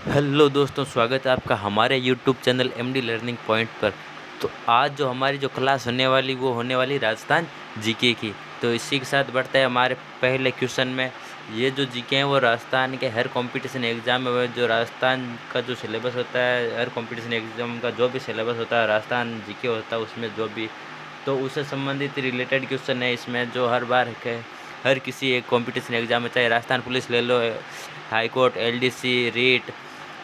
Hello दोस्तों, स्वागत है आपका हमारे YouTube channel MD learning point पर। तो आज जो हमारी क्लास होने वाली वो होने वाली राजस्थान जीके की। तो इसी के साथ बढ़ते हैं हमारे पहले क्वेश्चन में। ये जो जीके हैं वो राजस्थान के हर कंपटीशन एग्ज़ाम में जो राजस्थान का जो सिलेबस होता है, हर कंपटीशन एग्ज़ाम का जो भी सिलेबस होता है राजस्थान जीके होता है उसमें जो भी, तो उससे संबंधित रिलेटेड क्वेश्चन है इसमें, जो हर बार हर किसी एक कंपटीशन एग्ज़ाम में, चाहे राजस्थान पुलिस ले लो, हाई कोर्ट, एलडीसी, रीट,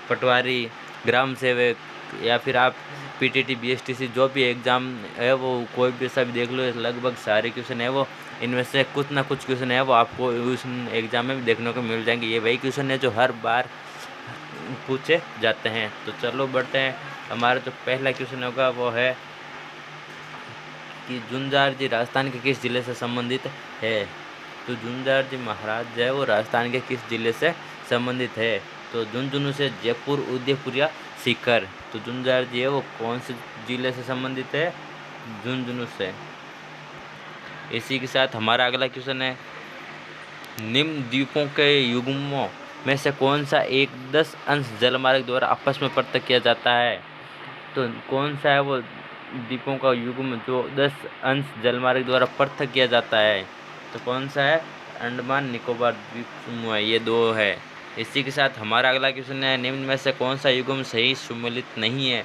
पटवारी, ग्राम सेवक, या फिर आप पीटीटी, बीएसटीसी जो भी एग्ज़ाम है वो कोई भी सा भी देख लो, लगभग सारे क्वेश्चन है वो, इनमें से कुछ ना कुछ क्वेश्चन है वो आपको उस एग्ज़ाम में भी देखने को मिल जाएंगे। ये वही क्वेश्चन है जो हर बार पूछे जाते हैं। तो चलो बढ़ते हैं। हमारा जो पहला क्वेश्चन होगा वो है कि झुंझार जी राजस्थान के किस जिले से संबंधित है। तो झुंझार जी महाराज जो है वो राजस्थान के किस जिले से संबंधित है। तो झुंझुनू से, जयपुर, उदयपुर या सीकर। तो झुंझार जी है वो कौन से जिले से संबंधित है? झुंझुनू से। इसी के साथ हमारा अगला क्वेश्चन है, निम्न द्वीपों के युग्मों में से कौन सा एक 10 अंश जलमार्ग द्वारा आपस में पृथक किया जाता है। तो कौन सा है वो द्वीपों का युग्म जो 10 अंश जलमार्ग द्वारा पृथक किया जाता है। तो कौन सा है? अंडमान निकोबार द्वीप समूह है, ये दो है। इसी के साथ हमारा अगला क्वेश्चन है, निम्न में से कौन सा युग्म सही सुमेलित नहीं है।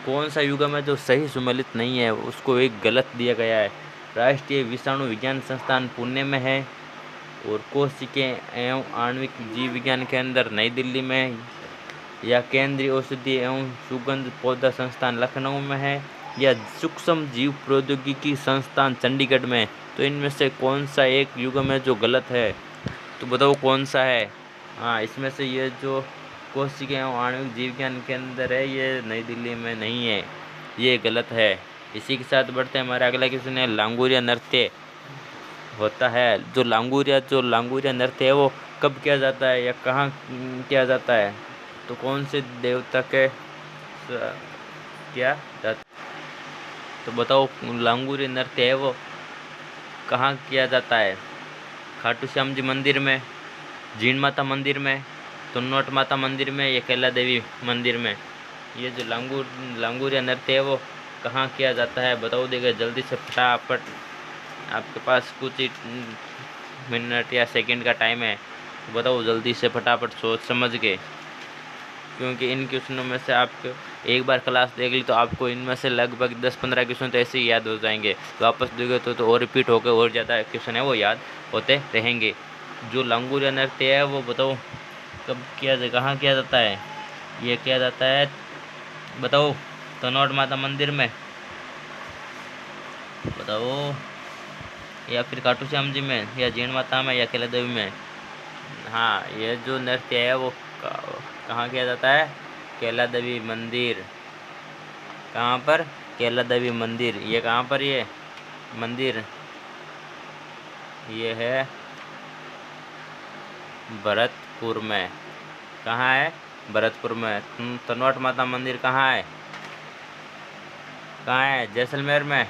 कौन सा युग्म है जो सही सुमेलित नहीं है, उसको एक गलत दिया गया है। राष्ट्रीय विषाणु विज्ञान संस्थान पुणे में है, और कोशिकीय एवं आणविक जीव विज्ञान केंद्र नई दिल्ली में, या केंद्रीय औषधि एवं सुगंध पौधा संस्थान लखनऊ में है, या सूक्ष्म जीव प्रौद्योगिकी संस्थान चंडीगढ़ में। तो इनमें से कौन सा एक युग्म है जो गलत है। तो बताओ कौन सा है। हाँ, इसमें से ये जो कोशिकीय एवं आणविक जीव विज्ञान केंद्र है ये नई दिल्ली में नहीं है, ये गलत है। इसी के साथ बढ़ते हैं। हमारा अगला क्वेश्चन है, लांगुरिया नृत्य होता है, जो लांगुरिया नृत्य है वो कब किया जाता है या कहाँ किया जाता है। तो कौन से देवता के किया जाता। तो बताओ लांगुरिया नृत्य है वो कहाँ किया जाता है। खाटू श्याम जी मंदिर में, जीण माता मंदिर में, तुन्नोट माता मंदिर में, या कैला देवी मंदिर में। ये जो लांगुरिया नृत्य है वो कहाँ किया जाता है, बताओ देगा जल्दी से फटाफट। आपके पास कुछ ही मिनट या सेकंड का टाइम है, तो बताओ जल्दी से फटाफट सोच समझ के, क्योंकि इन क्वेश्चनों में से आपको एक बार क्लास देख ली तो आपको इनमें से लगभग 10-15 क्वेश्चन तो ऐसे ही याद हो जाएंगे। वापस दोगे तो और रिपीट होकर और ज़्यादा क्वेश्चन है वो याद होते रहेंगे। जो लांगुरिया नृत्य है वो बताओ कब किया जाए, कहाँ किया जाता है। ये किया जाता है, बताओ, तनोट माता मंदिर में, बताओ, या फिर खाटू श्याम जी में, या जीण माता में, या कैला देवी में। हाँ, ये जो नृत्य है वो कहाँ किया जाता है? कैला देवी मंदिर। कहाँ पर? कैला देवी मंदिर। ये कहाँ पर ये मंदिर? ये है भरतपुर में। कहाँ है? भरतपुर में। तनोट माता मंदिर कहाँ है? कहाँ है? जैसलमेर में।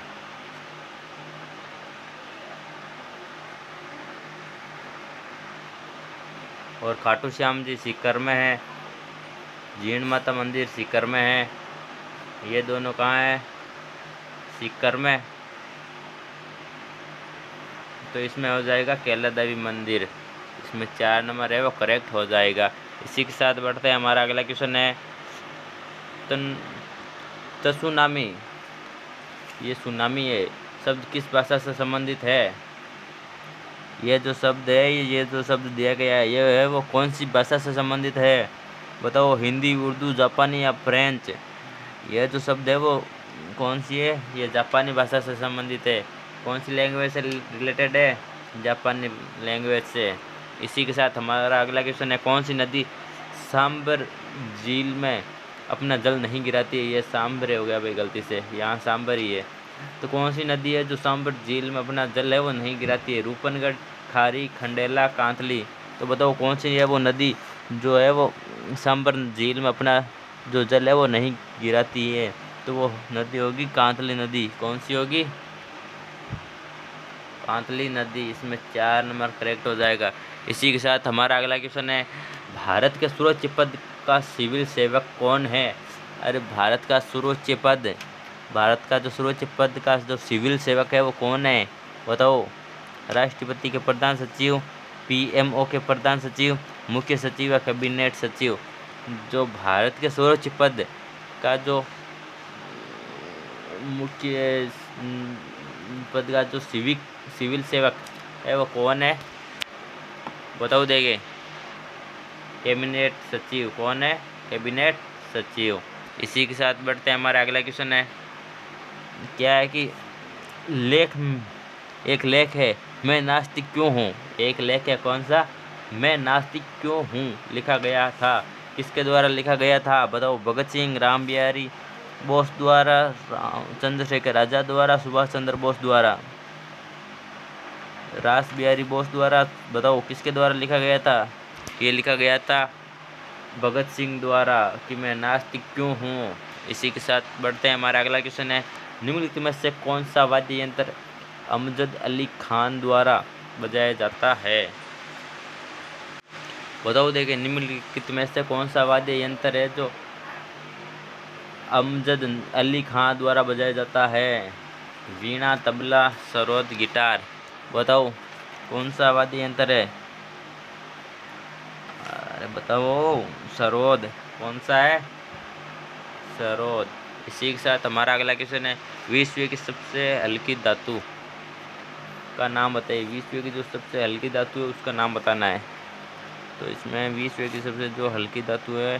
और खाटू श्याम जी सीकर में है, जीण माता मंदिर सीकर में है। ये दोनों कहाँ है? सीकर में। तो इसमें हो जाएगा कैला देवी मंदिर। इसमें 4 नंबर है वो करेक्ट हो जाएगा। इसी के साथ बढ़ते हैं। हमारा अगला क्वेश्चन है, त्सुनामी, ये सुनामी है शब्द किस भाषा से संबंधित है। ये जो शब्द है, ये जो शब्द दिया गया है ये है वो कौन सी भाषा से संबंधित है, बताओ। हिंदी, उर्दू, जापानी या फ्रेंच। यह जो शब्द है वो कौन सी है? ये जापानी भाषा से संबंधित है। कौन सी लैंग्वेज से रिलेटेड है? जापानी लैंग्वेज से। इसी के साथ हमारा अगला क्वेश्चन है, कौन सी नदी सांबर झील में अपना जल नहीं गिराती है। ये सांबर हो गया भाई, गलती से यहाँ सांबर ही है। तो कौन सी नदी है जो सांबर झील में अपना जल है वो नहीं गिराती है? रूपनगढ़, खारी, खंडेला, कांतली। तो बताओ कौन सी है वो नदी जो है वो सांबर झील में अपना जो जल है वो नहीं गिराती है। तो वो नदी होगी कांतली नदी। कौन सी होगी? कांतली नदी। इसमें 4 नंबर करेक्ट हो जाएगा। इसी के साथ हमारा अगला क्वेश्चन है, भारत के सर्वोच्च पद का सिविल सेवक कौन है? अरे भारत का सर्वोच्च पद, भारत का जो सर्वोच्च पद का जो सिविल सेवक है वो कौन है बताओ? राष्ट्रपति के प्रधान सचिव, पीएमओ के प्रधान सचिव, मुख्य सचिव या कैबिनेट सचिव। जो भारत के सर्वोच्च पद का जो मुख्य पद का जो सिविल सेवक है वो कौन है बताओ देंगे? कैबिनेट सचिव। कौन है? कैबिनेट सचिव। इसी के साथ बढ़ते हैं, हमारा अगला क्वेश्चन है, क्या है कि एक लेख है, मैं नास्तिक क्यों हूँ। एक लेख है, कौन सा? मैं नास्तिक क्यों हूँ, लिखा गया था। किसके द्वारा लिखा गया था बताओ? भगत सिंह, राम बिहारी बोस द्वारा, चंद्रशेखर आजाद द्वारा, सुभाष चंद्र बोस द्वारा। रास बिहारी बोस द्वारा। बताओ किसके द्वारा लिखा गया था? ये लिखा गया था भगत सिंह द्वारा, कि मैं नास्तिक क्यों हूँ। इसी के साथ बढ़ते हैं, हमारा अगला क्वेश्चन है, निम्नलिखित में से कौन सा वाद्य यंत्र अमजद अली खान द्वारा बजाया जाता है बताओ? देखिए, निम्नलिखित में से कौन सा वाद्य यंत्र है जो अमजद अली खान द्वारा बजाया जाता है? वीणा, तबला, सरोद, गिटार। बताओ कौन सा वाद्य यंत्र है? अरे बताओ, सरोद। कौन सा है? सरोद। इसी के साथ हमारा अगला क्वेश्चन है, विश्व की सबसे हल्की धातु का नाम बताइए। विश्व की जो सबसे हल्की धातु है उसका नाम बताना है। तो इसमें विश्व की सबसे जो हल्की धातु है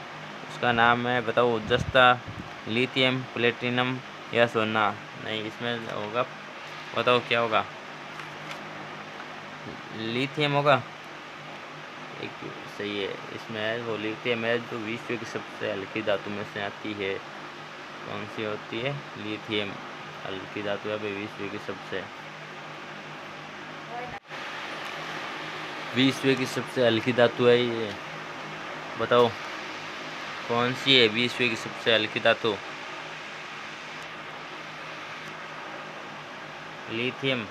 उसका नाम है, बताओ? जस्ता, लिथियम, प्लेटिनम या सोना। नहीं, इसमें होगा, बताओ क्या होगा? लिथियम होगा। एक सही है, इसमें वो लिथियम है जो विश्व की सबसे हल्की धातु में से आती है। कौन सी होती है? लिथियम हल्की धातु है विश्व की सबसे हल्की धातु है ये। बताओ कौन सी है विश्व की सबसे हल्की धातु? लिथियम।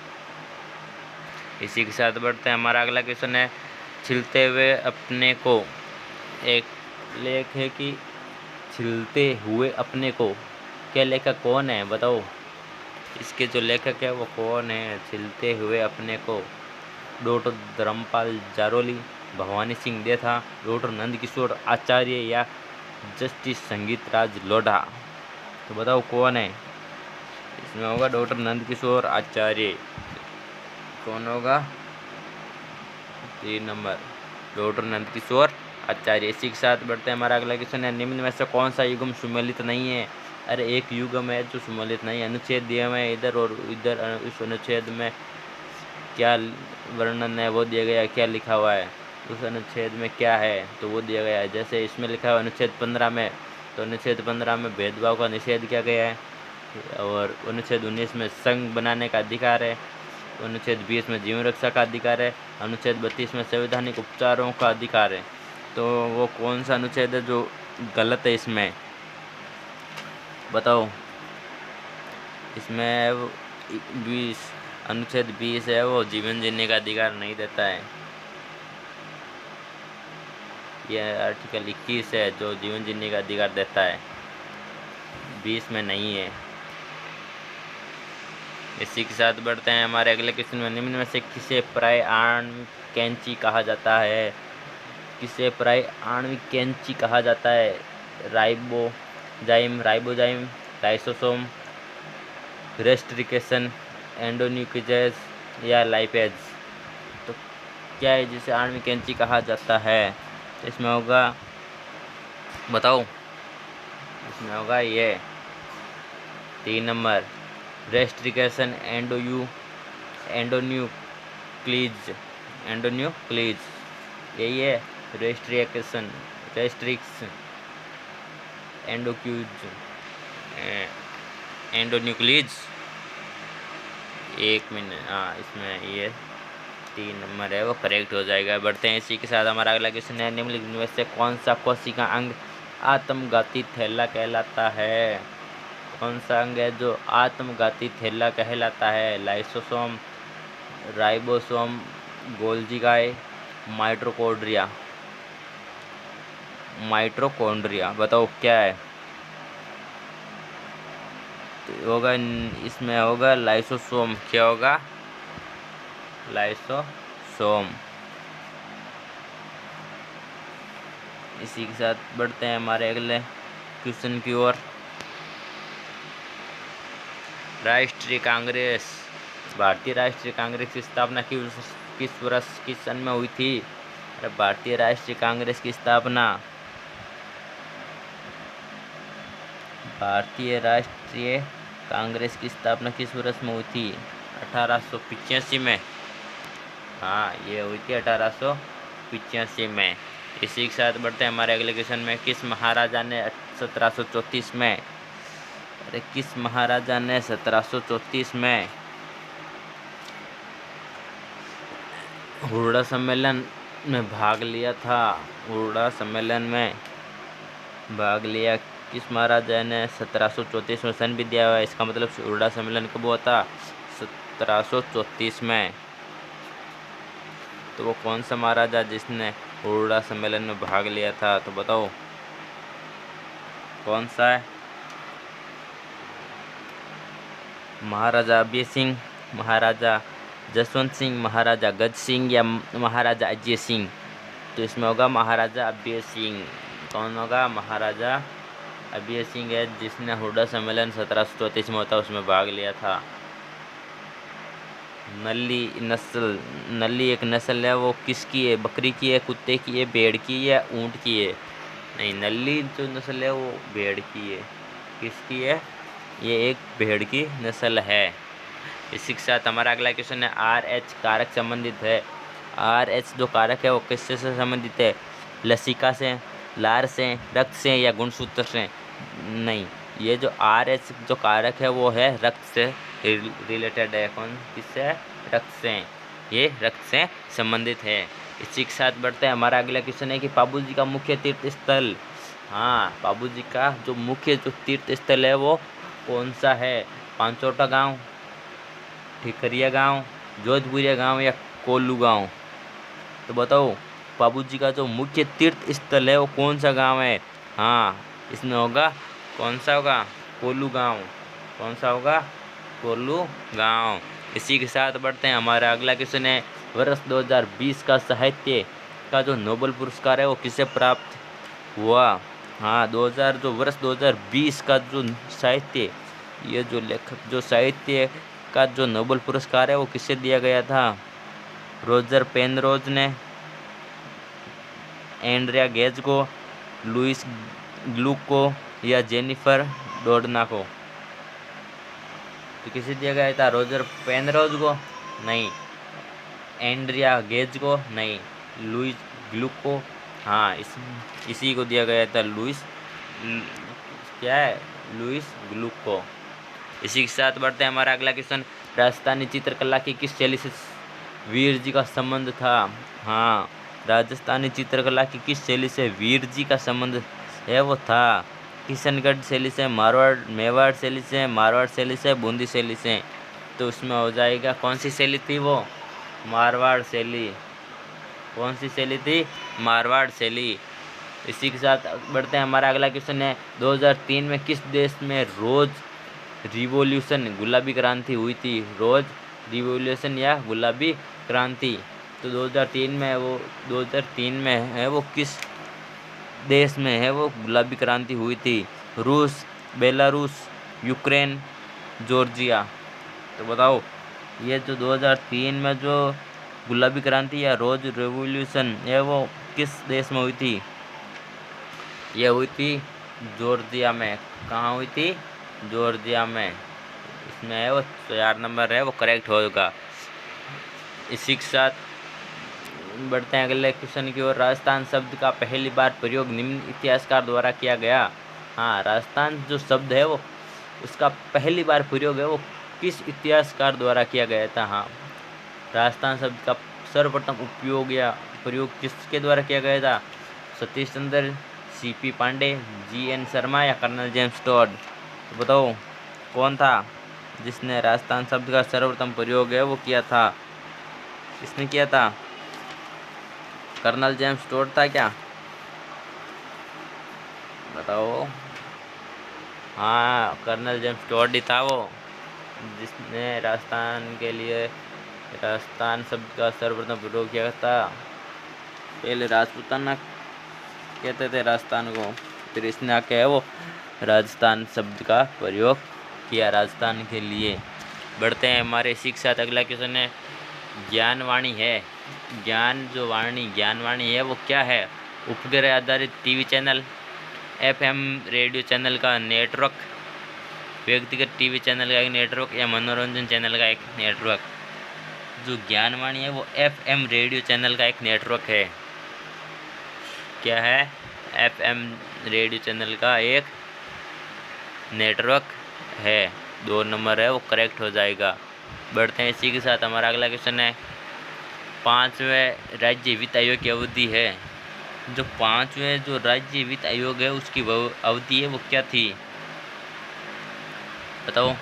इसी के साथ बढ़ते हैं, हमारा अगला क्वेश्चन है, छिलते हुए अपने को। एक लेख है कि छिलते हुए अपने को, क्या लेखक कौन है बताओ? इसके जो लेखक है वो कौन है? छिलते हुए अपने को। डॉक्टर धर्मपाल जारोली, भवानी सिंह देथा, डॉक्टर नंदकिशोर आचार्य या जस्टिस संगीत राज लोढ़ा। तो बताओ कौन है? इसमें होगा डॉक्टर नंदकिशोर आचार्य। कौन होगा? 3 नंबर, डॉक्टर नंदकिशोर आचार्य। इसी के साथ बढ़ते हैं, हमारा अगला क्वेश्चन है, निम्न में से कौन सा युग्म सुमेलित नहीं है? अरे एक युग्म है जो सुमेलित नहीं है। अनुच्छेद दिए हुए हैं इधर और इधर, इस अनुच्छेद में क्या वर्णन है वो दिया गया है, क्या लिखा हुआ है उस अनुच्छेद में क्या है तो वो दिया गया है। जैसे इसमें लिखा हुआ अनुच्छेद 15 में, तो अनुच्छेद 15 में भेदभाव का निषेध किया गया है, और अनुच्छेद 19 में संघ बनाने का अधिकार है, अनुच्छेद 20 में जीवन रक्षा का अधिकार है, अनुच्छेद 32 में संवैधानिक उपचारों का अधिकार है। तो वो कौन सा अनुच्छेद है जो गलत है इसमें बताओ? इसमें 20 अनुच्छेद 20 है वो जीवन जीने का अधिकार नहीं देता है। यह आर्टिकल 21 है जो जीवन जीने का अधिकार देता है, 20 में नहीं है। इसी के साथ बढ़ते हैं, हमारे अगले क्वेश्चन में, निम्न में से किसे प्राय आणविक कैंची कहा जाता है? किसे प्राय आणविक कैंची कहा जाता है? राइबोजाइम, लाइसोसोम, रेस्ट्रिकेशन, एंडोन्यूक्लियस या लाइपेज। तो क्या है जिसे आणविक कैंची कहा जाता है? इसमें होगा, बताओ? इसमें होगा ये 3 नंबर, रेस्ट्रिकेशन, एंडोन्यूक्लियस। यही है रेस्ट्रिक्शन, एंडोन्यूक्लियस। 1 मिनट, हाँ, इसमें ये 3 नंबर है वो करेक्ट हो जाएगा। बढ़ते हैं, इसी के साथ हमारा अगला क्वेश्चन है, निम्नलिखित में से कौन सा कोशिका अंग आत्मघाती थैला कहलाता है? कौन सा अंग है जो आत्मघाती थैला कहलाता है? लाइसोसोम, राइबोसोम, गोल्जी गाय, माइटोकॉन्ड्रिया। माइटोकॉन्ड्रिया। बताओ क्या है? तो होगा इसमें होगा लाइसोसोम। क्या होगा? लाइसोसोम। इसी के साथ बढ़ते हैं हमारे अगले क्वेश्चन की ओर। राष्ट्रीय कांग्रेस, भारतीय राष्ट्रीय कांग्रेस की स्थापना किस वर्ष किस सन में हुई थी? अरे भारतीय राष्ट्रीय कांग्रेस की स्थापना, भारतीय राष्ट्रीय कांग्रेस की स्थापना किस वर्ष में हुई थी? 1885 में। हाँ, ये हुई थी 1885 में। इसी के साथ बढ़ते हैं हमारे अगले क्वेश्चन में। किस महाराजा ने 1734 में, अरे किस महाराजा ने 1734 में हुर्डा सम्मेलन में भाग लिया था? हुर्डा सम्मेलन में भाग लिया किस महाराजा ने? 1734 में। सन भी दिया हुआ है, इसका मतलब हुर्डा सम्मेलन कब हुआ था? 1734 में। तो वो कौन सा महाराजा जिसने हुर्डा सम्मेलन में भाग लिया था? तो बताओ कौन सा है? महाराजा अभय सिंह, महाराजा जसवंत सिंह, महाराजा गज सिंह या महाराजा अजय सिंह? तो इसमें होगा महाराजा अभय सिंह। कौन होगा? महाराजा अभय सिंह है जिसने हुर्डा सम्मेलन 1734 में होता उसमें भाग लिया था। नल्ली नस्ल, नल्ली एक नस्ल है, वो किसकी है? बकरी की है, कुत्ते की है, भेड़ की या ऊंट की है? नहीं, नल्ली जो नस्ल है वो भेड़ की है। किसकी है? ये एक भेड़ की नस्ल है। इसी के साथ हमारा अगला क्वेश्चन है, RH कारक संबंधित है। RH जो कारक है वो किससे संबंधित है? लसिका से, लार से, रक्त से या गुणसूत्र से? नहीं, ये जो RH जो कारक है वो है रक्त से रिलेटेड है। कौन किससे है? रक्त से। ये रक्त से संबंधित है। इसी के साथ बढ़ते हैं हमारा अगला क्वेश्चन है कि पाबू जी का मुख्य तीर्थ स्थल, हाँ पाबू जी का जो मुख्य जो तीर्थ स्थल है वो कौन सा है? पांचोटा गांव, ठिकरिया गांव, जोधपुरिया गांव या कोल्लू गांव? तो बताओ पाबू जी का जो मुख्य तीर्थ स्थल है वो कौन सा गांव है? हाँ, इसमें होगा कौन सा होगा? कोल्लू गांव। कौन सा होगा? कोल्लू गांव। इसी के साथ बढ़ते हैं हमारा अगला क्वेश्चन है, वर्ष 2020 का साहित्य का जो नोबेल पुरस्कार है वो किसे प्राप्त हुआ? हाँ, वर्ष 2020 का जो साहित्य, ये जो लेखक जो साहित्य का जो नोबेल पुरस्कार है वो किसे दिया गया था? रोजर पेनरोज ने, एंड्रिया गेज को, लुइस ग्लुक को या जेनिफर डोडना को? तो किसे दिया गया था? रोजर पेनरोज को? नहीं। एंड्रिया गेज को? नहीं। लुइस ग्लुक को? हाँ, इसी को दिया गया था, क्या है? लुइस ग्लुक को। इसी के साथ बढ़ते हैं हमारा अगला क्वेश्चन, राजस्थानी चित्रकला की किस शैली से वीर जी का संबंध था? हाँ, राजस्थानी चित्रकला की किस शैली से वीर जी का संबंध है वो था? किशनगढ़ शैली से, मारवाड़ मेवाड़ शैली से, मारवाड़ शैली से, बूंदी शैली से? तो उसमें हो जाएगा कौन सी शैली थी वो? मारवाड़ शैली। कौन सी शैली थी? मारवाड़ शैली। इसी के साथ बढ़ते हैं हमारा अगला क्वेश्चन है, 2003 में किस देश में रोज रिवॉल्यूशन गुलाबी क्रांति हुई थी? रोज रिवॉल्यूशन या गुलाबी क्रांति? तो 2003 में है वो किस देश में है वो गुलाबी क्रांति हुई थी? रूस, बेलारूस, यूक्रेन, जॉर्जिया? तो बताओ ये जो 2003 में जो गुलाबी क्रांति या रोज रेवोल्यूशन है वो किस देश में हुई थी? ये हुई थी जॉर्जिया में। कहाँ हुई थी? जॉर्जिया में। इसमें है वो 4 नंबर है वो करेक्ट होगा। इसी के साथ बढ़ते हैं अगले क्वेश्चन की ओर, राजस्थान शब्द का पहली बार प्रयोग निम्न इतिहासकार द्वारा किया गया। हाँ, राजस्थान जो शब्द है वो उसका पहली बार प्रयोग है वो किस इतिहासकार द्वारा किया गया था? हाँ, राजस्थान शब्द का सर्वप्रथम उपयोग या प्रयोग किसके द्वारा किया गया था? सतीश चंद्र, CP पांडे, GN शर्मा या कर्नल जेम्स टॉड? तो बताओ कौन था जिसने राजस्थान शब्द का सर्वप्रथम प्रयोग है वो किया था? किसने किया था? कर्नल जेम्स टॉड था क्या? बताओ। हाँ, कर्नल जेम्स टॉडी था वो, जिसने राजस्थान के लिए राजस्थान शब्द का सर्वप्रथम प्रयोग किया था। पहले राजपूताना कहते थे राजस्थान को, फिर इसने आके है वो राजस्थान शब्द का प्रयोग किया राजस्थान के लिए। बढ़ते हैं हमारे शिक्षा। अगला क्वेश्चन है ज्ञानवाणी है। ज्ञानवाणी है वो क्या है? उपग्रह आधारित TV channel, FM radio channel का नेटवर्क, व्यक्तिगत टीवी चैनल का एक नेटवर्क, या मनोरंजन चैनल का एक नेटवर्क। जो ज्ञानवाणी है वो एफएम रेडियो चैनल का एक नेटवर्क है। क्या है? एफएम रेडियो चैनल का एक नेटवर्क है। 2 नंबर है वो करेक्ट हो जाएगा। बढ़ते हैं इसी के साथ हमारा अगला क्वेश्चन है 5वें राज्य वित्त आयोग की अवधि है। जो 5वें जो राज्य वित्त आयोग है उसकी अवधि है वो क्या थी? बताओ।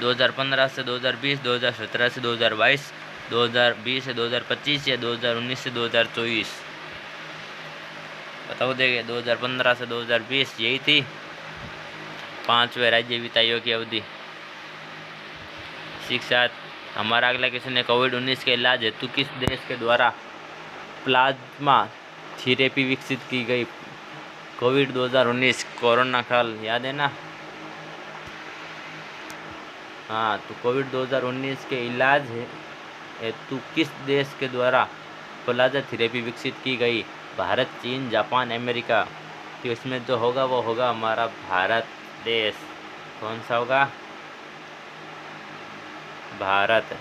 2015 से 2020, 2017 से 2022, 2020 से 2025 या 2019 से 2024? बताओ देंगे। 2015 से 2020 यही थी 5वें राज्य वित्त आयोग की अवधि। इसी के साथ हमारा अगला क्वेश्चन है कोविड-19 के इलाज हेतु किस देश के द्वारा प्लाज्मा थेरेपी विकसित की गई? कोविड 2019 कोरोना काल याद है ना? हाँ, तो कोविड 2019 के इलाज हेतु किस देश के द्वारा प्लाज्मा थेरेपी विकसित की गई? भारत, चीन, जापान, अमेरिका? तो इसमें जो होगा वो होगा हमारा भारत देश। कौन सा होगा? भारत।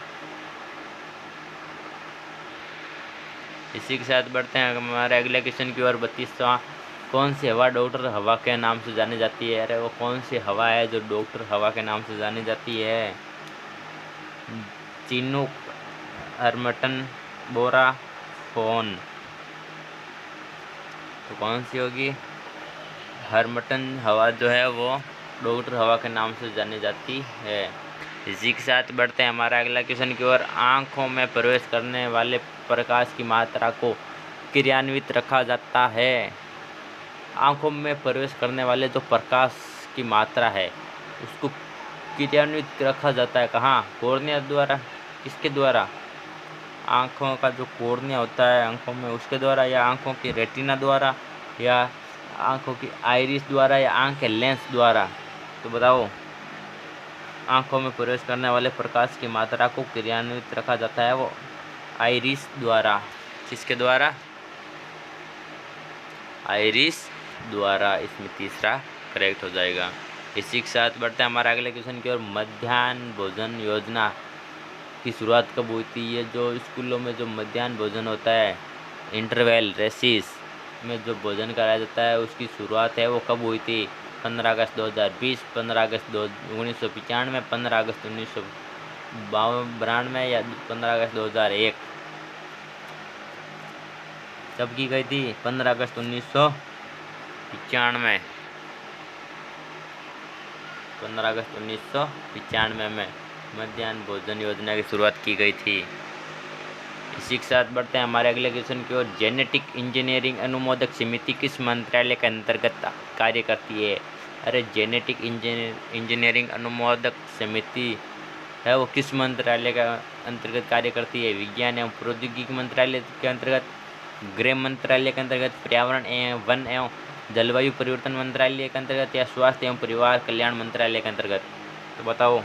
इसी के साथ बढ़ते हैं हमारे अगले क्वेश्चन की ओर। 32वां कौन सी हवा डॉक्टर हवा के नाम से जानी जाती है? अरे वो कौन सी हवा है जो डॉक्टर हवा के नाम से जानी जाती है? चिनूक, हर्मटन, बोरा, फोन? तो कौन सी होगी? हर्मटन हवा जो है वो डॉक्टर हवा के नाम से जानी जाती है। इसी के साथ बढ़ते हैं हमारा अगला क्वेश्चन की ओर। आँखों में प्रवेश करने वाले प्रकाश की मात्रा को क्रियान्वित रखा जाता है। आँखों में प्रवेश करने वाले जो प्रकाश की मात्रा है उसको क्रियान्वित रखा जाता है कहाँ? कॉर्निया द्वारा। किसके द्वारा? आँखों का जो कॉर्निया होता है आँखों में उसके द्वारा, या आँखों की रेटिना द्वारा, या आँखों की आइरिस द्वारा, या आँख के लेंस द्वारा? तो बताओ। आँखों में प्रवेश करने वाले प्रकाश की मात्रा को क्रियान्वित रखा जाता है वो आइरिस द्वारा। किसके द्वारा? आइरिस द्वारा। इसमें तीसरा करेक्ट हो जाएगा। इसी के साथ बढ़ते हैं हमारा अगले क्वेश्चन की ओर। मध्याह्न भोजन योजना की शुरुआत कब हुई थी? ये जो स्कूलों में जो मध्याह्न भोजन होता है, इंटरवल रेसिस में जो भोजन कराया जाता है उसकी शुरुआत है वो कब हुई थी? 15 अगस्त 2020, 15 अगस्त 1995, 15 अगस्त 1992 या 15 अगस्त 2001? कब की गई थी? 15 अगस्त 1995। 15 अगस्त 1995 में मध्याह्न भोजन योजना की शुरुआत की गई थी। इसी के साथ बढ़ते हैं हमारे अगले क्वेश्चन की ओर। जेनेटिक इंजीनियरिंग अनुमोदक समिति किस मंत्रालय के अंतर्गत कार्य करती है? अरे जेनेटिक इंजीनियरिंग अनुमोदक समिति है वो किस मंत्रालय का अंतर्गत कार्य करती है? विज्ञान एवं प्रौद्योगिकी मंत्रालय के अंतर्गत, गृह मंत्रालय के अंतर्गत, पर्यावरण एवं वन एवं जलवायु परिवर्तन मंत्रालय के अंतर्गत, या स्वास्थ्य एवं परिवार कल्याण मंत्रालय के अंतर्गत? तो बताओ।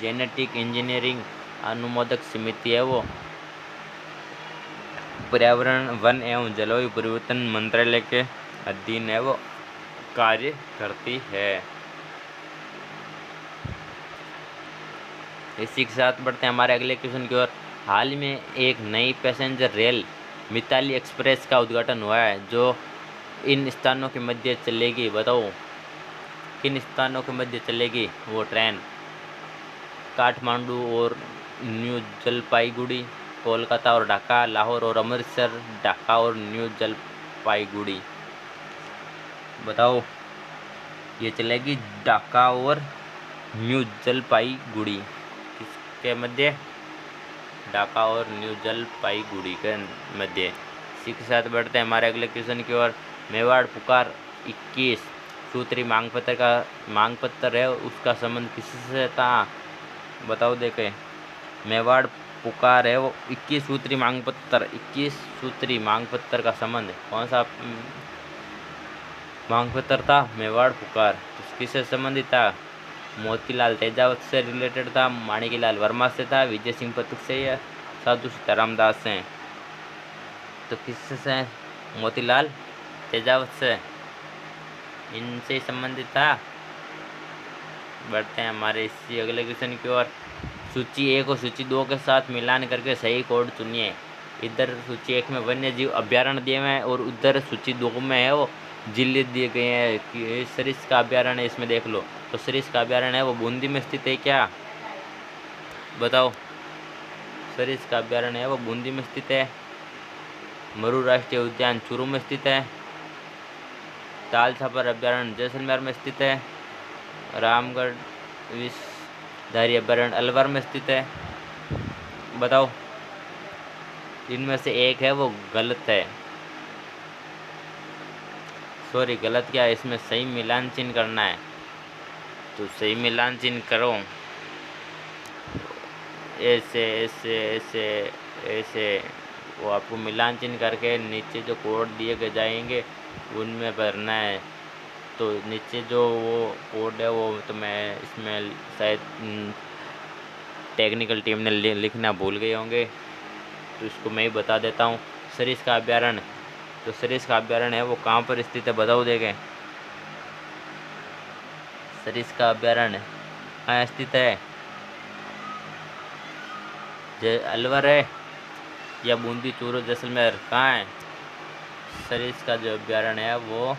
जेनेटिक इंजीनियरिंग अनुमोदक समिति है वो पर्यावरण, वन एवं जलवायु परिवर्तन मंत्रालय के अधीन है वो कार्य करती है। इसी के साथ बढ़ते हैं हमारे अगले क्वेश्चन की ओर। हाल ही में एक नई पैसेंजर रेल मिताली एक्सप्रेस का उद्घाटन हुआ है जो इन स्थानों के मध्य चलेगी। बताओ किन स्थानों के मध्य चलेगी वो ट्रेन? काठमांडू और न्यू जलपाईगुड़ी, कोलकाता और ढाका, लाहौर और अमृतसर, ढाका और न्यू जलपाईगुड़ी? बताओ। ये चलेगी ढाका और न्यू जलपाईगुड़ी। किसके मध्य? ढाका और न्यू जलपाईगुड़ी के मध्य। इसी के साथ बढ़ते हैं हमारे अगले क्वेश्चन की ओर। मेवाड़ पुकार 21 सूत्री मांग पत्र है उसका संबंध किससे था? बताओ देखे। मेवाड़ पुकार है वो 21 सूत्री मांग पत्र का संबंध कौन सा मांग पत्र था? मेवाड़ पुकार। तो किससे संबंधित था? मोतीलाल तेजावत से रिलेटेड था, माणिकलाल वर्मा से था, विजय सिंह पथक से या साधु सीताराम दास से? तो किससे? मोतीलाल तेजावत से, इनसे संबंधित था। बढ़ते हैं हमारे इसी अगले क्वेश्चन की ओर। सूची 1 और सूची 2 के साथ मिलान करके सही कोड चुनिए। इधर सूची 1 में वन्य जीव अभ्यारण्य दिए हुए हैं और उधर सूची 2 में है वो जिले दिए गए हैं कि सरिस्का अभ्यारण्य है, इसमें देख लो। तो सरिस्का अभ्यारण्य है वो बूंदी में स्थित है क्या? बताओ। सरिस्का अभ्यारण्य है वो बूंदी में स्थित है। मरू राष्ट्रीय उद्यान चूरू में स्थित है। ताल छापर अभ्यारण्य जैसलमेर में स्थित है। रामगढ़ विषधारी अभ्यारण्य अलवर में स्थित है। बताओ। इनमें से एक है वो गलत है। सॉरी गलत क्या है, इसमें सही मिलान चिन्ह करना है। तो सही मिलान चिन्ह करो। ऐसे ऐसे ऐसे ऐसे वो आपको मिलान चिन्ह करके नीचे जो कोड दिए गए जाएंगे उनमें भरना है। तो नीचे जो वो कोड है वो तो मैं इसमें शायद टेक्निकल टीम ने लिखना भूल गए होंगे, तो इसको मैं ही बता देता हूँ। सरिस्का अभ्यारण्य, तो सरिस्का अभ्यारण्य है वो कहाँ पर स्थित है? बताओ देखें। सरिस्का अभ्यारण्य कहाँ स्थित है? अलवर है या बूंदी चूरू जैसलमेर? कहाँ है? सरिस्का जो अभ्यारण्य है वो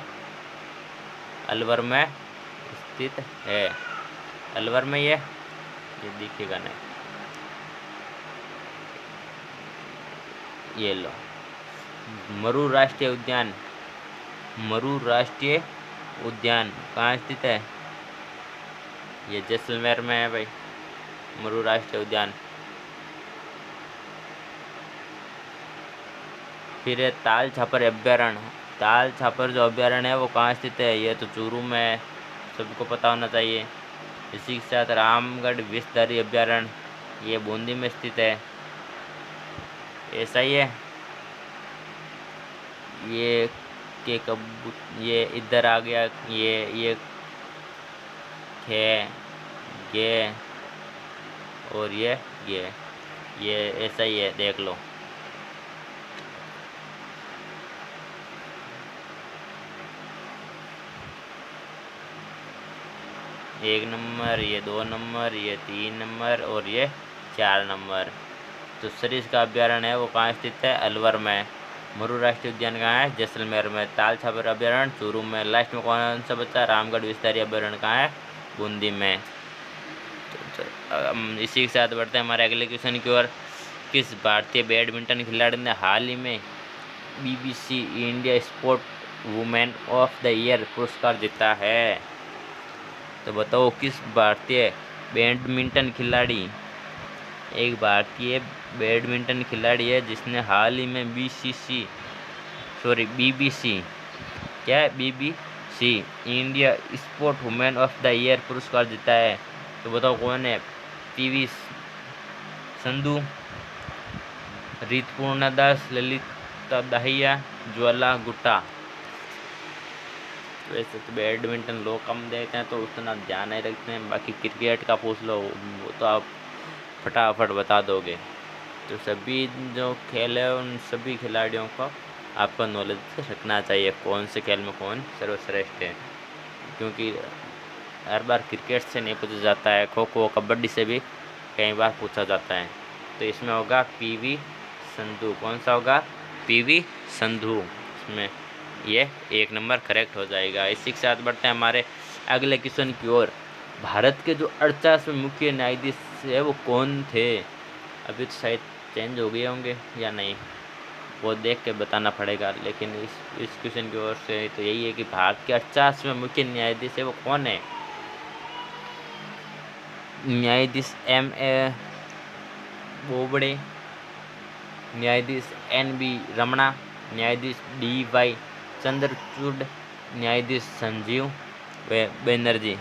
अलवर में स्थित है। अलवर में ये दिखेगा नहीं। ये लो। मरू राष्ट्रीय उद्यान, मरू राष्ट्रीय उद्यान कहाँ स्थित है? ये जैसलमेर में है भाई, मरू राष्ट्रीय उद्यान। फिर है ताल छापर अभ्यारण्य। ताल छापर जो अभ्यारण्य है वो कहाँ स्थित है? ये तो चूरू में है, सबको पता होना चाहिए। इसी के साथ रामगढ़ विषधारी अभ्यारण्य ये बूंदी में स्थित है। ऐसा ही है। ये के ये इधर आ गया, ये खे गे और ये ऐसा ही है, देख लो। एक नंबर, ये 2 नंबर, ये 3 नंबर और ये 4 नंबर। तो सरिस्का अभ्यारण्य है वो कहाँ स्थित है? अलवर में। मरू राष्ट्रीय उद्यान कहाँ है? जैसलमेर में। ताल छापर अभ्यारण्य चूरू में। लास्ट में कौन सा बच्चा? रामगढ़ विषधारी अभ्यारण्य कहाँ है? बूंदी में। तो इसी के साथ बढ़ते हैं हमारे अगले क्वेश्चन की ओर। किस भारतीय बैडमिंटन खिलाड़ी ने हाल ही में BBC India sport women of the year पुरस्कार जीता है? तो बताओ किस भारतीय बैडमिंटन खिलाड़ी, एक भारतीय बैडमिंटन खिलाड़ी है जिसने हाल ही में BBC क्या है? BBC India sport women of the year पुरस्कार जीता है। तो बताओ कौन है? PV संधू, ऋतुपर्णा दास, ललिता दाहिया, ज्वाला गुट्टा। वैसे तो बैडमिंटन लोग कम देखते हैं तो उतना ध्यान नहीं रखते हैं, बाकी क्रिकेट का पूछ लो वो तो आप फटाफट बता दोगे। तो सभी जो खेल है उन सभी खिलाड़ियों को आपका नॉलेज रखना चाहिए, कौन से खेल में कौन सर्वश्रेष्ठ है, क्योंकि हर बार क्रिकेट से नहीं पूछा जाता है, खो खो कबड्डी से भी कई बार पूछा जाता है। तो इसमें होगा PV संधू। कौन सा होगा? PV संधू। इसमें ये 1 नंबर करेक्ट हो जाएगा। इसी के साथ बढ़ते हैं हमारे अगले क्वेश्चन की ओर। भारत के जो 48वें मुख्य न्यायाधीश है वो कौन थे? अभी तो शायद चेंज हो गए होंगे या नहीं, वो देख के बताना पड़ेगा, लेकिन इस क्वेश्चन की ओर से तो यही है कि भारत के 48वें मुख्य न्यायाधीश है वो कौन है? न्यायाधीश MA बोबड़े, न्यायाधीश NB रमणा, न्यायाधीश DY चंद्रचूड़, न्यायाधीश संजीव बनर्जी।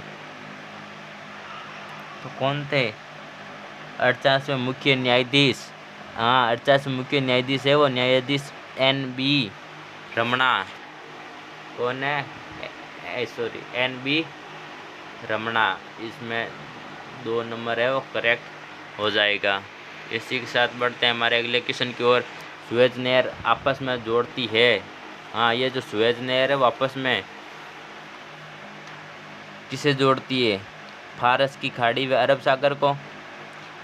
तो कौन थे 48वें मुख्य न्यायाधीश? हाँ, 48वें मुख्य न्यायाधीश है वो न्यायाधीश NB रमणा। कौन है? Sorry, NB Ramana. इसमें 2 नंबर है वो करेक्ट हो जाएगा। इसी के साथ बढ़ते हैं हमारे अगले क्वेश्चन की ओर। सुएज नहर आपस में जोड़ती है। हाँ, ये जो सुएज नहर है वो आपस में किसे जोड़ती है? फारस की खाड़ी व अरब सागर को,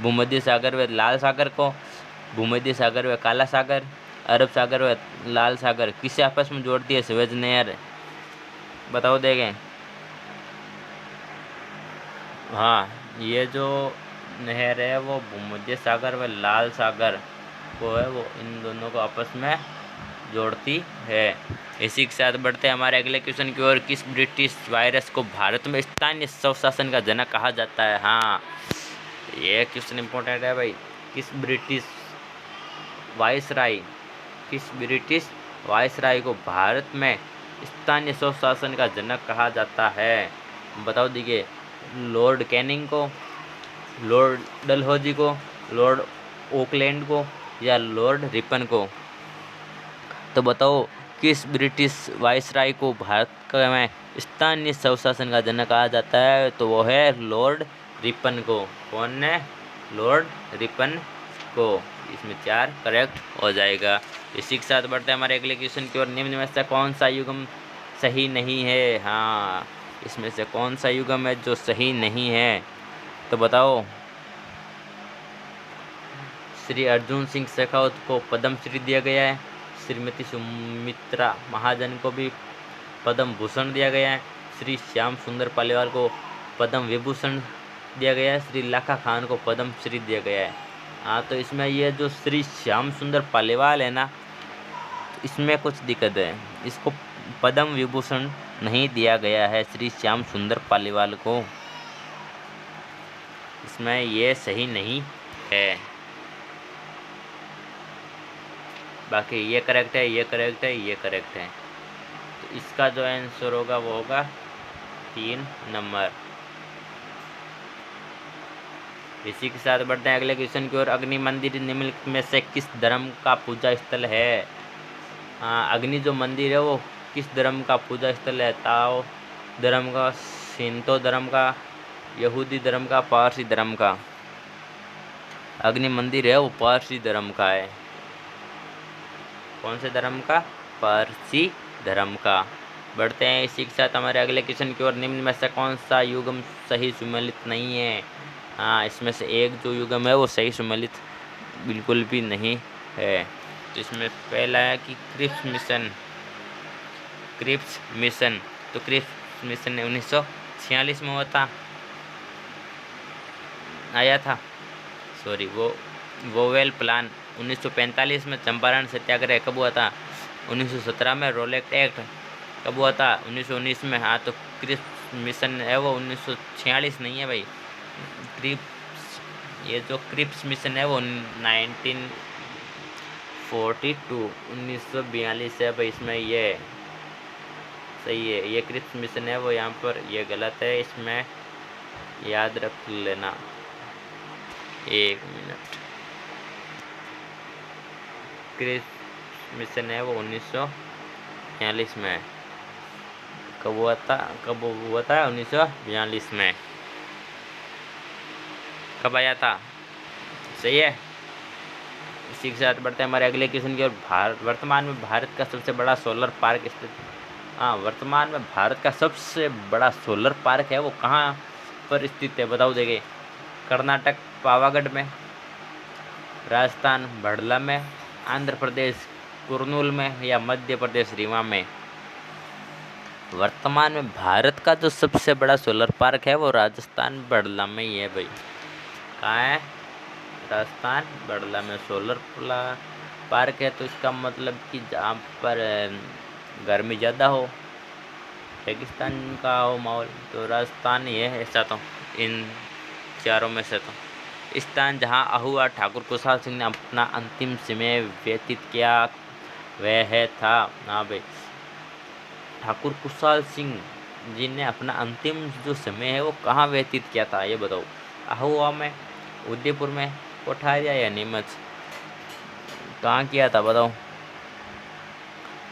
भूमध्य सागर व लाल सागर को, भूमध्य सागर व काला सागर, अरब सागर व लाल सागर, किसे आपस में जोड़ती है सुएज नहर? बताओ देखें। हाँ, ये जो नहर है वो भूमध्य सागर व लाल सागर को है वो इन दोनों को आपस में जोड़ती है। इसी के साथ बढ़ते हैं हमारे अगले क्वेश्चन की ओर। किस ब्रिटिश वायरस को भारत में स्थानीय स्वशासन का जनक कहा जाता है? हाँ, ये क्वेश्चन इंपॉर्टेंट है भाई। किस ब्रिटिश वायसराय को भारत में स्थानीय स्वशासन का जनक कहा जाता है? बताओ दीजिए। लॉर्ड कैनिंग को, लॉर्ड डलहौजी को, लॉर्ड ओकलैंड को या लॉर्ड रिपन को? तो बताओ किस ब्रिटिश वायसराय को भारत में स्थानीय स्वशासन का जनक कहा जाता है? तो वो है लॉर्ड रिपन को। कौन है? लॉर्ड रिपन को। इसमें 4 करेक्ट हो जाएगा। इसी के साथ बढ़ते हैं हमारे अगले क्वेश्चन की ओर। निम्न में से कौन सा युग्म सही नहीं है? हाँ, इसमें से कौन सा युग्म है जो सही नहीं है? तो बताओ। श्री अर्जुन सिंह शेखावत को पद्म श्री दिया गया है। श्रीमती सुमित्रा महाजन को भी पद्म भूषण दिया गया है। श्री श्याम सुंदर पालीवाल को पद्म विभूषण दिया गया है। श्री लाखा खान को पद्म श्री दिया गया है। हाँ, तो इसमें ये जो श्री श्याम सुंदर पालीवाल है ना, इसमें कुछ दिक्कत है। इसको पद्म विभूषण नहीं दिया गया है श्री श्याम सुंदर पालीवाल को। इसमें ये सही नहीं है। बाकी ये करेक्ट है, ये करेक्ट है, ये करेक्ट है। तो इसका जो आंसर होगा वो होगा 3 नंबर। इसी के साथ बढ़ते हैं अगले क्वेश्चन की ओर। अग्नि मंदिर निम्नलिखित में से किस धर्म का पूजा स्थल है? अग्नि जो मंदिर है वो किस धर्म का पूजा स्थल है? ताओ धर्म का, शिंतो धर्म का, यहूदी धर्म का, पारसी धर्म का? अग्नि मंदिर है वो पारसी धर्म का है। कौन से धर्म का? पारसी धर्म का। बढ़ते हैं इसी के साथ हमारे अगले क्वेश्चन की ओर। निम्न में से कौन सा युग्म सही सुमेलित नहीं है? हाँ, इसमें से एक जो युग्म है वो सही सुमेलित बिल्कुल भी नहीं है। तो इसमें पहला है कि क्रिप्स मिशन। तो क्रिप्स मिशन 1946 में आया था। सॉरी, वो वोवेल प्लान 1945 में। चंपारण सत्याग्रह कब हुआ था? 1917 में। रोलेक्ट एक्ट कब हुआ था? 1919 में। हाँ, तो क्रिप्स मिशन है वो 1946 नहीं है भाई। ये जो क्रिप्स मिशन है वो 1942 है भाई। इसमें ये सही है। ये क्रिप्स मिशन है वो यहाँ पर ये गलत है, इसमें याद रख लेना। 1 मिनट। क्रिप्स मिशन है वो 1946 में। कब हुआ था? 1942 में। कब आया था? सही है। इसी के साथ बढ़ते हैं हमारे अगले क्वेश्चन की ओर। वर्तमान में भारत का सबसे बड़ा सोलर पार्क स्थित। हाँ, वर्तमान में भारत का सबसे बड़ा सोलर पार्क है वो कहाँ पर स्थित है? बताओ देंगे। कर्नाटक पावागढ़ में, राजस्थान भड़ला में, आंध्र प्रदेश कुरनूल में या मध्य प्रदेश रीवा में? वर्तमान में भारत का जो सबसे बड़ा सोलर पार्क है वो राजस्थान भड़ला में ही है भाई। कहाँ है? राजस्थान भड़ला में सोलर पार्क है। तो इसका मतलब कि जहाँ पर गर्मी ज़्यादा हो, रेगिस्तान का हो माहौल, तो राजस्थान ही है। ऐसा तो इन चारों में से तो स्थान जहाँ अहुआ ठाकुर कुशाल सिंह ने अपना अंतिम समय व्यतीत किया वह है था। हाँ भाई, ठाकुर कुशाल सिंह जी ने अपना अंतिम जो समय है वो कहाँ व्यतीत किया था, ये बताओ। आहुआ में, उदयपुर में, कोठारिया या नीमच? कहाँ किया था बताओ।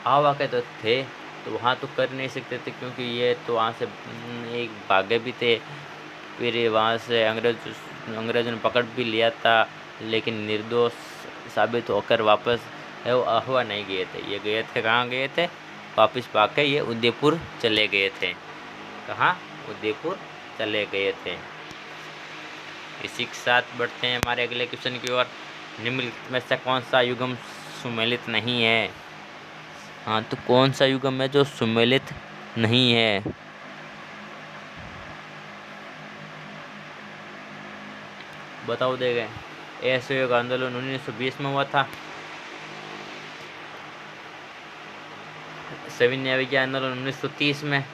आहुआ के तो थे, तो वहाँ तो कर नहीं सकते थे क्योंकि ये तो वहाँ से एक भागे भी थे, फिर ये वहाँ से अंग्रेजों ने पकड़ भी लिया था, लेकिन निर्दोष साबित होकर वापस है वो आहुआ नहीं गए थे। ये गए थे, कहाँ गए थे, वापस पाके ये उदयपुर चले गए थे। कहाँ? उदयपुर चले गए थे। इसी के साथ बढ़ते हैं हमारे अगले क्वेश्चन की ओर। निम्नलिखित में से कौन सा युग्म सुमेलित नहीं है? हाँ, तो कौन सा युग्म है जो सुमेलित नहीं है? बताओ देंगे। असहयोग आंदोलन 1920 में हुआ था। सविनय अवज्ञा आंदोलन 1930 में।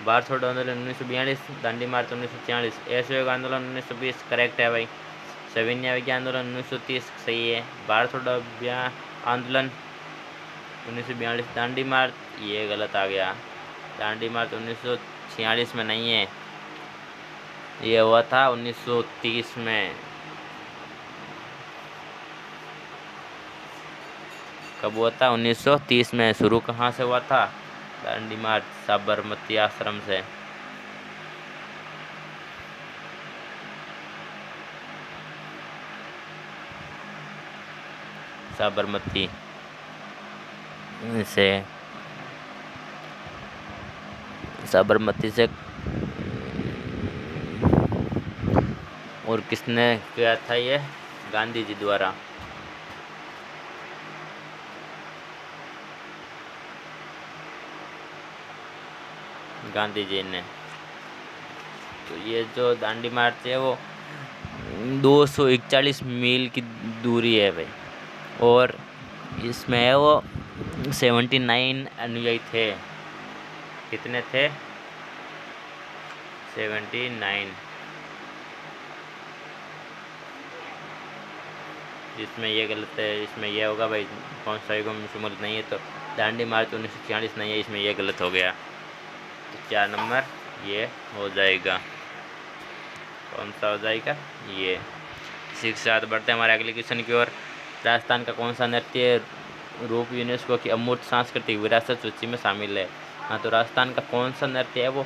भारत छोड़ो आंदोलन 1942, दांडी मार्च 1946। असहयोग आंदोलन 1920 करेक्ट है भाई। सविनय अवज्ञा आंदोलन 1930 सही है। भारत छोड़ो आंदोलन 1942। दांडी मार्च ये गलत आ गया। दांडी मार्च 1946 में नहीं है, ये हुआ था 1930 में। कब हुआ था? 1930 में। शुरू कहाँ से हुआ था? दांडी मार्च साबरमती आश्रम से। साबरमती से, साबरमती से। और किसने किया था ये? गांधी जी द्वारा। गांधी जी ने। तो ये जो दांडी मार्च है वो 241 मील की दूरी है भाई, और इसमें है वो 79 अनुयायी थे। कितने थे? 79। इसमें ये गलत है, इसमें ये होगा भाई, कौन सा युग्म सुमेलित नहीं है, तो दांडी मार्च 1946 नहीं है, इसमें ये गलत हो गया। तो 4 नंबर ये हो जाएगा। कौन सा हो जाएगा? ये। इसी के साथ बढ़ते हैं हमारे अगले क्वेश्चन की ओर। राजस्थान का कौन सा नृत्य रूप यूनेस्को की अमूर्त सांस्कृतिक विरासत सूची में शामिल है? हाँ, तो राजस्थान का कौन सा नृत्य है वो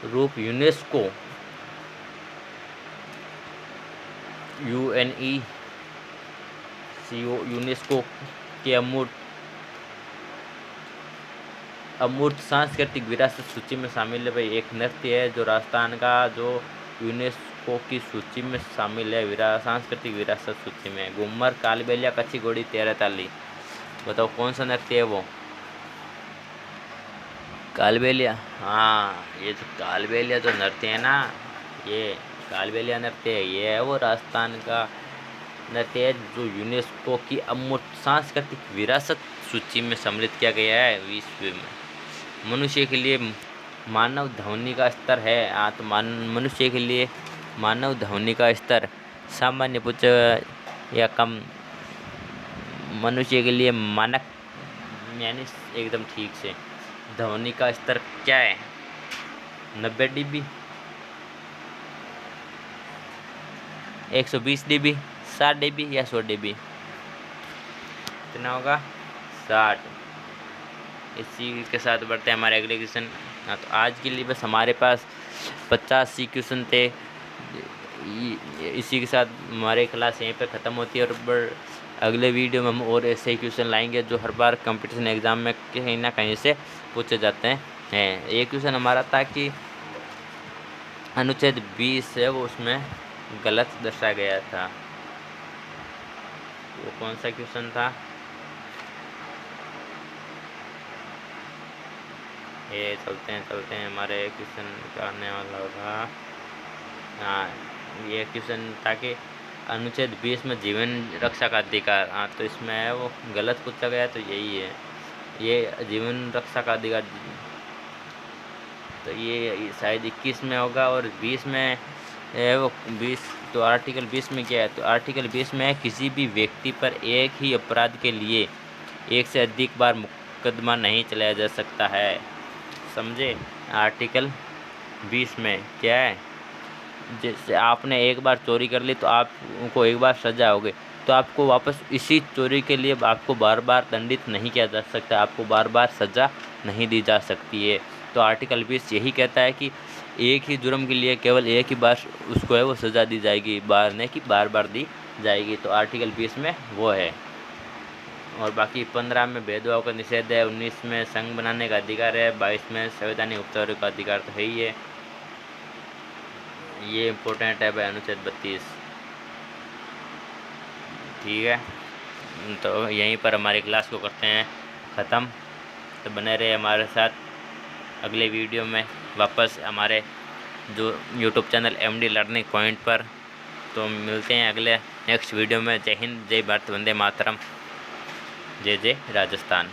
रूप यूनेस्को यूनेस्को के अमूर्त सांस्कृतिक विरासत सूची में शामिल है भाई। एक नृत्य है जो राजस्थान का, जो यूनेस्को की सूची में शामिल है, सांस्कृतिक विरासत सूची में। घूमर, कालबेलिया, कच्ची घोड़ी, तेरह ताली। बताओ कौन सा नृत्य है वो? कालबेलिया। हाँ, ये जो कालबेलिया जो नृत्य है ना, ये कालबेलिया नृत्य है, ये है वो राजस्थान का नृत्य है जो यूनेस्को की अमूर्त सांस्कृतिक विरासत सूची में सम्मिलित किया गया है विश्व में। मनुष्य के लिए मानव ध्वनि का स्तर है। हाँ, तो मनुष्य के लिए मानव ध्वनि का स्तर सामान्य, उच्च या कम? मनुष्य के लिए मानक यानी एकदम ठीक से ध्वनि का स्तर क्या है? 90 dB, 120 dB, 60 dB या 100 dB? कितना होगा? 60। इसी के साथ बढ़ते हैं हमारे अगले क्वेश्चन। हाँ, तो आज के लिए बस हमारे पास 85 क्वेश्चन थे। इसी के साथ हमारी क्लास यहीं पे ख़त्म होती है, और अगले वीडियो में हम और ऐसे ही क्वेश्चन लाएंगे जो हर बार कंपटीशन एग्ज़ाम में कहीं ना कहीं से पूछे जाते हैं। एक क्वेश्चन हमारा था कि अनुच्छेद 20 है वो उसमें गलत दर्शाया गया था। वो कौन सा क्वेश्चन था? ये चलते हैं हमारे क्वेश्चन का आने वाला होगा। हाँ, ये क्वेश्चन था कि अनुच्छेद 20 में जीवन रक्षा का अधिकार। हाँ, तो इसमें है वो गलत पूछा गया, तो यही है, ये जीवन रक्षा का अधिकार। तो ये शायद 21 में होगा, और 20 में है वो 20। तो आर्टिकल 20 में क्या है? तो आर्टिकल 20 में किसी भी व्यक्ति पर एक ही अपराध के लिए एक से अधिक बार मुकदमा नहीं चलाया जा सकता है। समझे। आर्टिकल 20 में क्या है, जैसे आपने एक बार चोरी कर ली तो आपको एक बार सज़ा हो गई, तो आपको वापस इसी चोरी के लिए आपको बार बार दंडित नहीं किया जा सकता, आपको बार बार सज़ा नहीं दी जा सकती है। तो आर्टिकल 20 यही कहता है कि एक ही जुर्म के लिए केवल एक ही बार उसको है वो सज़ा दी जाएगी, बार नहीं कि बार बार दी जाएगी। तो आर्टिकल 20 में वो है। और बाकी 15 में भेदभाव का निषेध है, 19 में संघ बनाने का अधिकार है, 22 में संवैधानिक उपचारों का अधिकार तो है ही है। ये इम्पोर्टेंट है भाई, अनुच्छेद 32। ठीक है, तो यहीं पर हमारी क्लास को करते हैं ख़त्म। तो बने रहे हमारे साथ अगले वीडियो में वापस हमारे जो YouTube channel MD learning point पर। तो मिलते हैं अगले नेक्स्ट वीडियो में। जय हिंद, जय भारत, वंदे मातरम, जय जय राजस्थान।